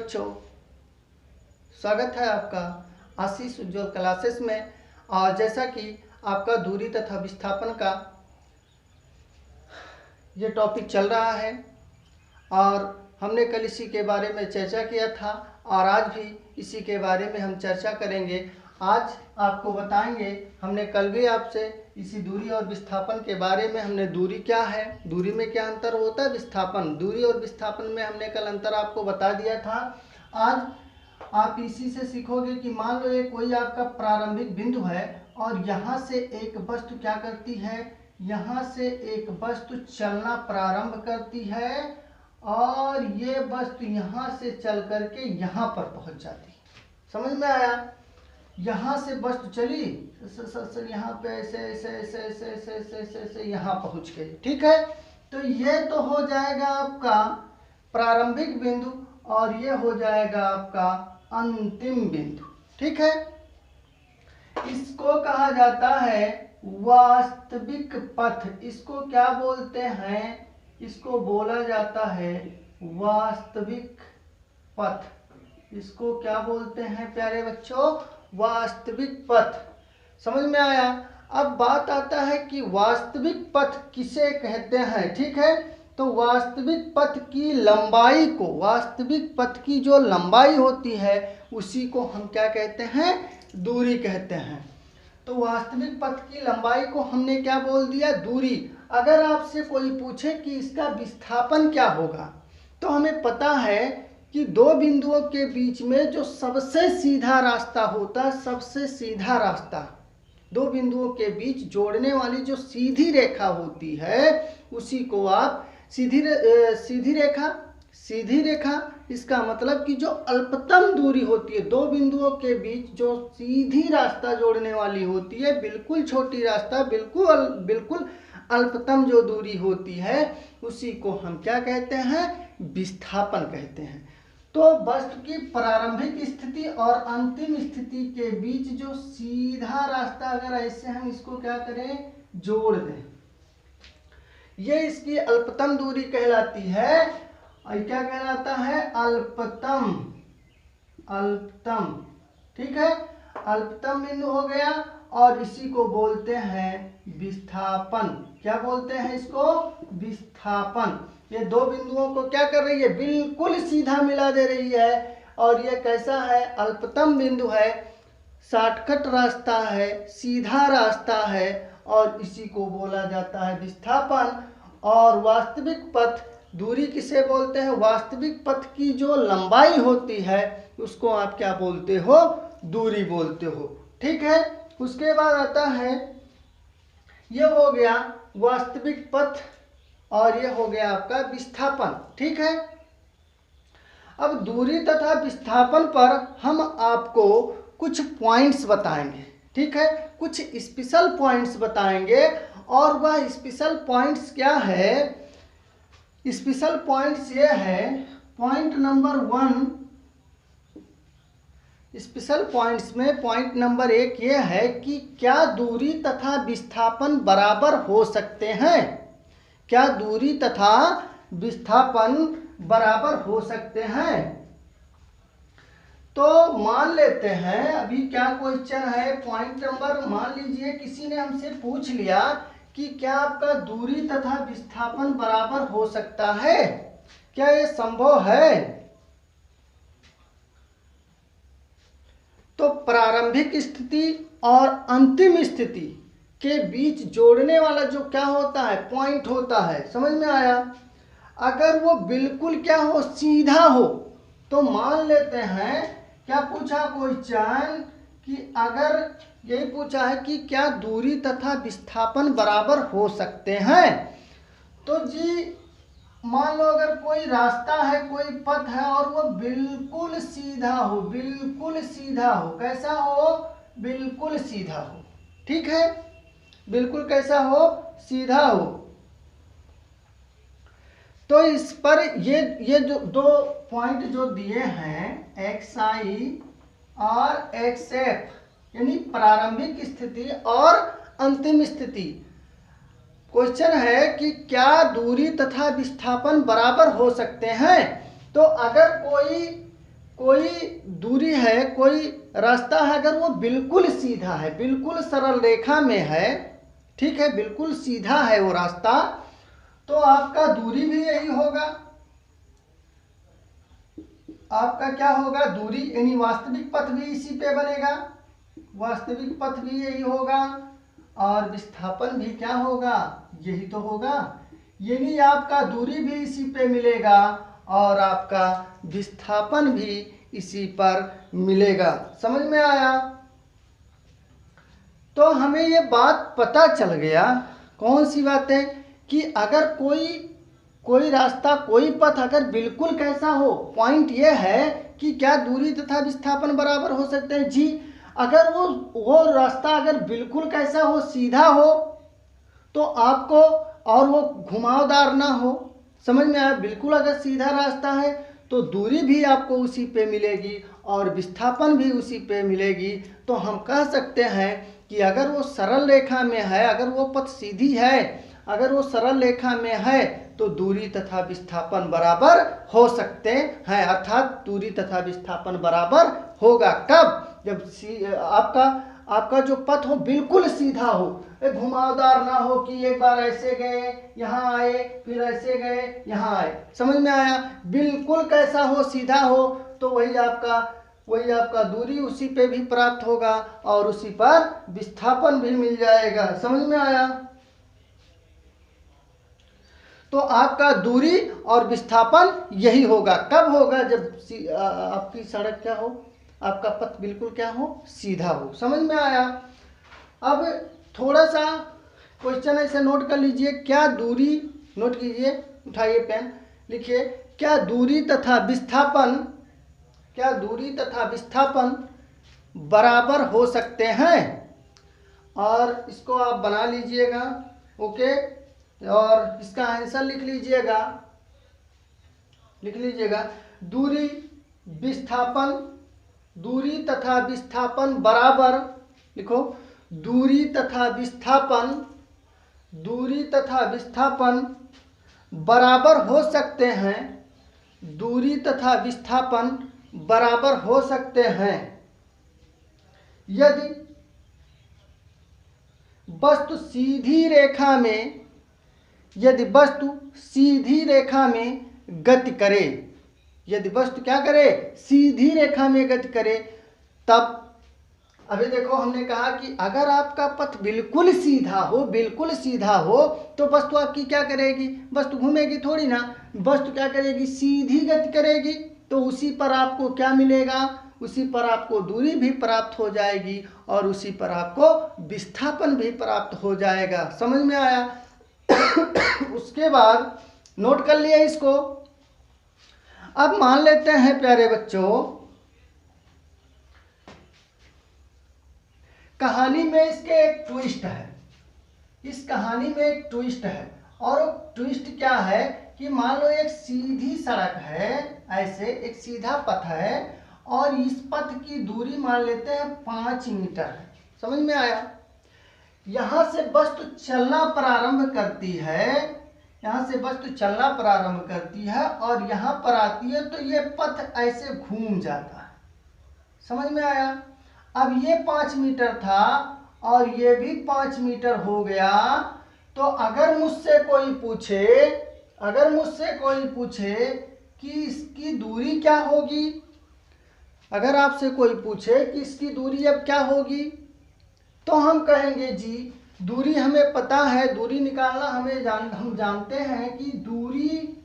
बच्चों, स्वागत है आपका आशीष उज्ज्वल क्लासेस में। और जैसा कि आपका दूरी तथा विस्थापन का ये टॉपिक चल रहा है और हमने कल इसी के बारे में चर्चा किया था और आज भी इसी के बारे में हम चर्चा करेंगे। आज आपको बताएंगे, हमने कल भी आपसे इसी दूरी और विस्थापन के बारे में, हमने दूरी क्या है, दूरी में क्या अंतर होता है, विस्थापन, दूरी और विस्थापन में हमने कल अंतर आपको बता दिया था। आज आप इसी से सीखोगे कि मान लो ये कोई आपका प्रारंभिक बिंदु है और यहाँ से एक वस्तु क्या करती है, यहाँ से एक वस्तु चलना प्रारंभ करती है और ये वस्तु यहाँ से चल करके यहाँ पर पहुँच जाती है। समझ में आया? यहाँ से वस्तु चली यहाँ पे ऐसे ऐसे ऐसे ऐसे ऐसे ऐसे ऐसे ऐसे यहाँ पहुँच गई। ठीक है, तो ये तो हो जाएगा आपका प्रारंभिक बिंदु और ये हो जाएगा आपका अंतिम बिंदु। ठीक है, इसको कहा जाता है वास्तविक पथ। इसको क्या बोलते हैं? इसको बोला जाता है वास्तविक पथ। इसको क्या बोलते हैं प्यारे बच्चों? वास्तविक पथ। समझ में आया? अब बात आता है कि वास्तविक पथ किसे कहते हैं। ठीक है, तो वास्तविक पथ की लंबाई को, वास्तविक पथ की जो लंबाई होती है उसी को हम क्या कहते हैं? दूरी कहते हैं। तो वास्तविक पथ की लंबाई को हमने क्या बोल दिया? दूरी। अगर आपसे कोई पूछे कि इसका विस्थापन क्या होगा, तो हमें पता है कि दो बिंदुओं के बीच में जो सबसे सीधा रास्ता होता है, सबसे सीधा रास्ता, दो बिंदुओं के बीच जोड़ने वाली जो सीधी रेखा होती है उसी को आप सीधी रेखा, इसका मतलब कि जो अल्पतम दूरी होती है, दो बिंदुओं के बीच जो सीधी रास्ता जोड़ने वाली होती है, बिल्कुल छोटी रास्ता, बिल्कुल अल्पतम जो दूरी होती है उसी को हम क्या कहते हैं? विस्थापन कहते हैं। तो वस्तु की प्रारंभिक स्थिति और अंतिम स्थिति के बीच जो सीधा रास्ता, अगर ऐसे हम इसको क्या करें? जोड़ दें, ये इसकी अल्पतम दूरी कहलाती है। और क्या कहलाता है? अल्पतम। ठीक है, अल्पतम बिंदु हो गया और इसी को बोलते हैं विस्थापन। क्या बोलते हैं इसको? विस्थापन। ये दो बिंदुओं को क्या कर रही है? बिल्कुल सीधा मिला दे रही है। और ये कैसा है? अल्पतम बिंदु है, शॉर्टकट रास्ता है, सीधा रास्ता है और इसी को बोला जाता है विस्थापन। और वास्तविक पथ, दूरी किसे बोलते हैं? वास्तविक पथ की जो लंबाई होती है उसको आप क्या बोलते हो? दूरी बोलते हो। ठीक है, उसके बाद आता है, ये हो गया वास्तविक पथ और ये हो गया आपका विस्थापन। ठीक है, अब दूरी तथा विस्थापन पर हम आपको कुछ पॉइंट्स बताएंगे। ठीक है, कुछ स्पेशल पॉइंट्स बताएंगे और वह स्पेशल पॉइंट्स क्या है? स्पेशल पॉइंट्स ये है, पॉइंट नंबर 1, स्पेशल पॉइंट्स में पॉइंट नंबर 1 ये है कि क्या दूरी तथा विस्थापन बराबर हो सकते हैं? क्या दूरी तथा विस्थापन बराबर हो सकते हैं? तो मान लेते हैं, अभी क्या क्वेश्चन है, पॉइंट नंबर, मान लीजिए किसी ने हमसे पूछ लिया कि क्या आपका दूरी तथा विस्थापन बराबर हो सकता है? क्या ये संभव है? तो प्रारंभिक स्थिति और अंतिम स्थिति के बीच जोड़ने वाला जो क्या होता है? पॉइंट होता है। समझ में आया? अगर वो बिल्कुल क्या हो? सीधा हो। तो मान लेते हैं, क्या पूछा क्वेश्चन कि अगर यही पूछा है कि क्या दूरी तथा विस्थापन बराबर हो सकते हैं? तो जी मान लो अगर कोई रास्ता है, कोई पथ है और वो बिल्कुल सीधा हो, बिल्कुल सीधा हो। कैसा हो? बिल्कुल सीधा हो। ठीक है, बिल्कुल कैसा हो? सीधा हो। तो इस पर ये जो दो पॉइंट जो दिए हैं, XI और XF, यानी प्रारंभिक स्थिति और अंतिम स्थिति। क्वेश्चन है कि क्या दूरी तथा विस्थापन बराबर हो सकते हैं? तो अगर कोई कोई दूरी है, कोई रास्ता है, अगर वो बिल्कुल सीधा है, बिल्कुल सरल रेखा में है, ठीक है, बिल्कुल सीधा है वो रास्ता, तो आपका दूरी भी यही होगा। आपका क्या होगा, दूरी यानी वास्तविक पथ भी इसी पे बनेगा, वास्तविक पथ भी यही होगा, और विस्थापन भी क्या होगा, यही तो होगा। यानी आपका दूरी भी इसी पे मिलेगा और आपका विस्थापन भी इसी पर मिलेगा। समझ में आया? तो हमें ये बात पता चल गया, कौन सी बातें, कि अगर कोई रास्ता, कोई पथ अगर बिल्कुल कैसा हो, पॉइंट ये है कि क्या दूरी तथा विस्थापन बराबर हो सकते हैं। जी, अगर वो रास्ता अगर बिल्कुल कैसा हो, सीधा हो, तो आपको, और वो घुमावदार ना हो, समझ में आया, बिल्कुल अगर सीधा रास्ता है तो दूरी भी आपको उसी पे मिलेगी और विस्थापन भी उसी पे मिलेगी। तो हम कह सकते हैं कि अगर वो सरल रेखा में है, अगर वो पथ सीधी है, अगर वो सरल रेखा में है, तो दूरी तथा विस्थापन बराबर हो सकते हैं, अर्थात दूरी तथा विस्थापन बराबर होगा। कब? जब आपका जो पथ हो बिल्कुल सीधा हो, घुमावदार ना हो कि एक बार ऐसे गए यहाँ आए, फिर ऐसे गए यहाँ आए। समझ में आया? बिल्कुल कैसा हो, सीधा हो, तो वही आपका दूरी उसी पे भी प्राप्त होगा और उसी पर विस्थापन भी मिल जाएगा। समझ में आया? तो आपका दूरी और विस्थापन यही होगा। कब होगा? जब आपकी सड़क क्या हो, आपका पथ बिल्कुल क्या हो, सीधा हो। समझ में आया? अब थोड़ा सा क्वेश्चन ऐसे नोट कर लीजिए, क्या दूरी, नोट कीजिए, उठाइए पेन, लिखिए, क्या दूरी तथा विस्थापन बराबर हो सकते हैं? और इसको आप बना लीजिएगा, ओके, और इसका आंसर लिख लीजिएगा, दूरी तथा विस्थापन बराबर, लिखो, दूरी तथा विस्थापन बराबर हो सकते हैं, दूरी तथा विस्थापन बराबर हो सकते हैं यदि वस्तु सीधी रेखा में गति करे। यदि वस्तु क्या करे, सीधी रेखा में गति करे, तब अभी देखो हमने कहा कि अगर आपका पथ बिल्कुल सीधा हो तो वस्तु आपकी क्या करेगी, वस्तु घूमेगी थोड़ी ना, वस्तु क्या करेगी, सीधी गति करेगी। तो उसी पर आपको क्या मिलेगा, उसी पर आपको दूरी भी प्राप्त हो जाएगी और उसी पर आपको विस्थापन भी प्राप्त हो जाएगा। समझ में आया? उसके बाद नोट कर लिया इसको। अब मान लेते हैं प्यारे बच्चों, कहानी में इसके एक ट्विस्ट है, इस कहानी में एक ट्विस्ट है, और वो ट्विस्ट क्या है कि मान लो एक सीधी सड़क है, ऐसे एक सीधा पथ है और इस पथ की दूरी मान लेते हैं 5 मीटर है। समझ में आया? यहां से वस्तु चलना प्रारंभ करती है, और यहां पर आती है तो ये पथ ऐसे घूम जाता है। समझ में आया? अब ये 5 मीटर था और ये भी 5 मीटर हो गया। तो अगर मुझसे कोई पूछे कि इसकी दूरी क्या होगी, अगर आपसे कोई पूछे कि इसकी दूरी अब क्या होगी, तो हम कहेंगे जी दूरी हमें पता है, दूरी निकालना हम जानते हैं कि दूरी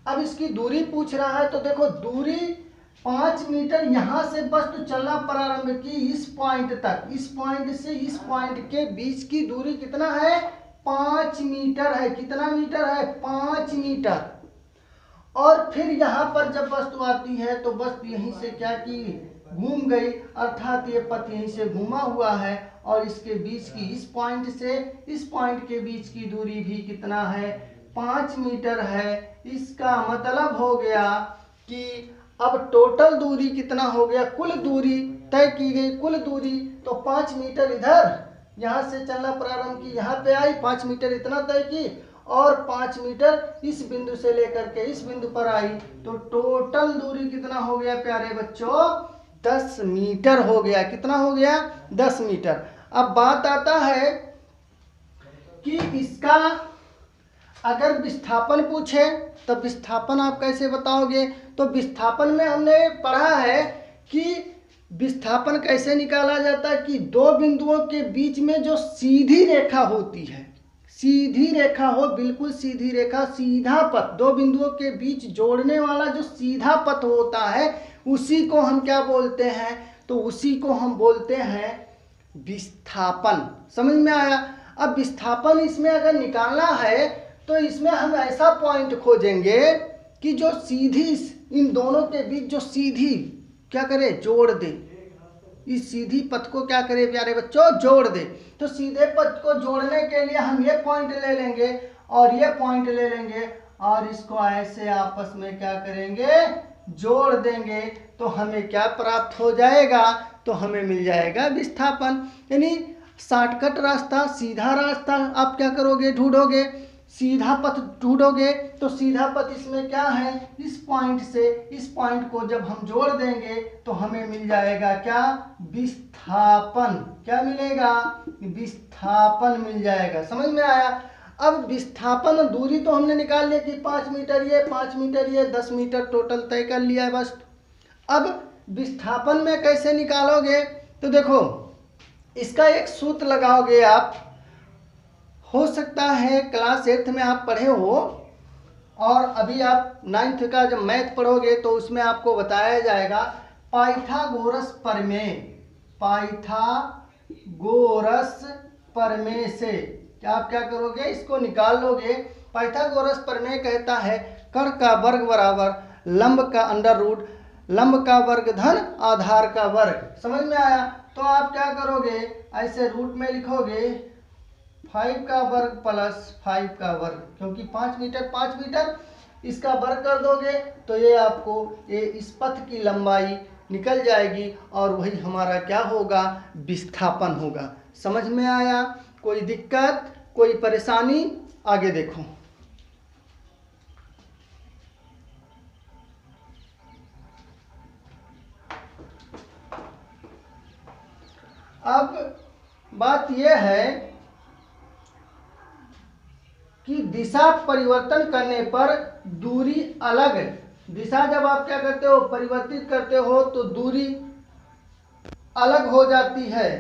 अब इसकी दूरी पूछ रहा है। तो देखो दूरी 5 मीटर, यहां से वस्तु चलना प्रारंभ की इस पॉइंट तक, इस पॉइंट से इस पॉइंट के बीच की दूरी कितना है, 5 मीटर है। कितना मीटर है, 5 मीटर। और फिर यहाँ पर जब वस्तु आती है तो वस्तु यहीं से क्या की, घूम गई, अर्थात ये पथ यहीं से घूमा हुआ है और इसके बीच की, इस पॉइंट से इस पॉइंट के बीच की दूरी भी कितना है, 5 मीटर है। इसका मतलब हो गया कि अब टोटल दूरी कितना हो गया, कुल दूरी तय की गई, कुल दूरी तो 5 मीटर इधर, यहां से चलना प्रारंभ की, यहाँ पे आई 5 मीटर इतना तय की, और 5 मीटर इस बिंदु से लेकर के इस बिंदु पर आई, तो टोटल दूरी कितना हो गया प्यारे बच्चों? 10 मीटर हो गया। कितना हो गया? 10 मीटर। अब बात आता है कि इसका अगर विस्थापन पूछे तो विस्थापन आप कैसे बताओगे? तो विस्थापन में हमने पढ़ा है कि विस्थापन कैसे निकाला जाता है कि दो बिंदुओं के बीच में जो सीधी रेखा होती है, सीधी रेखा हो, बिल्कुल सीधी रेखा, सीधा पथ, दो बिंदुओं के बीच जोड़ने वाला जो सीधा पथ होता है उसी को हम क्या बोलते हैं? तो उसी को हम बोलते हैं विस्थापन। समझ में आया? अब विस्थापन इसमें अगर निकालना है तो इसमें हम ऐसा पॉइंट खोजेंगे कि जो सीधी इन दोनों के बीच जो सीधी क्या करे? जोड़ दे। इस सीधी पथ को क्या करे प्यारे बच्चों? जोड़ दे। तो सीधे पथ को जोड़ने के लिए हम ये पॉइंट ले लेंगे और ये पॉइंट ले लेंगे और इसको ऐसे आपस में क्या करेंगे? जोड़ देंगे। तो हमें क्या प्राप्त हो जाएगा? तो हमें मिल जाएगा विस्थापन। यानी शॉर्टकट रास्ता, सीधा रास्ता आप क्या करोगे? ढूंढोगे। सीधा पथ ढूंढोगे तो सीधा पथ इसमें क्या है? इस पॉइंट से इस पॉइंट को जब हम जोड़ देंगे तो हमें मिल जाएगा क्या? विस्थापन। क्या मिलेगा? विस्थापन मिल जाएगा। समझ में आया? अब विस्थापन दूरी तो हमने निकाल ली कि 5 मीटर ये, 5 मीटर ये, 10 मीटर टोटल तय कर लिया है बस। अब विस्थापन में कैसे निकालोगे? तो देखो इसका एक सूत्र लगाओगे आप। हो सकता है क्लास 8th में आप पढ़े हो और अभी आप 9th का जब मैथ पढ़ोगे तो उसमें आपको बताया जाएगा पाइथागोरस प्रमेय। पाइथागोरस प्रमेय से आप क्या करोगे? इसको निकाल लोगे। पाइथागोरस प्रमेय कहता है कर्ण का वर्ग बराबर लंब का अंडर रूट, लंब का वर्ग धन आधार का वर्ग। समझ में आया? तो आप क्या करोगे? ऐसे रूट में लिखोगे 5 का वर्ग प्लस 5 का वर्ग, क्योंकि 5 मीटर इसका वर्ग कर दोगे तो ये आपको ये इस पथ की लंबाई निकल जाएगी और वही हमारा क्या होगा? विस्थापन होगा। समझ में आया? कोई दिक्कत, कोई परेशानी? आगे देखो। अब बात यह है कि दिशा परिवर्तन करने पर दूरी अलग, दिशा जब आप क्या करते हो? परिवर्तित करते हो तो दूरी अलग हो जाती है।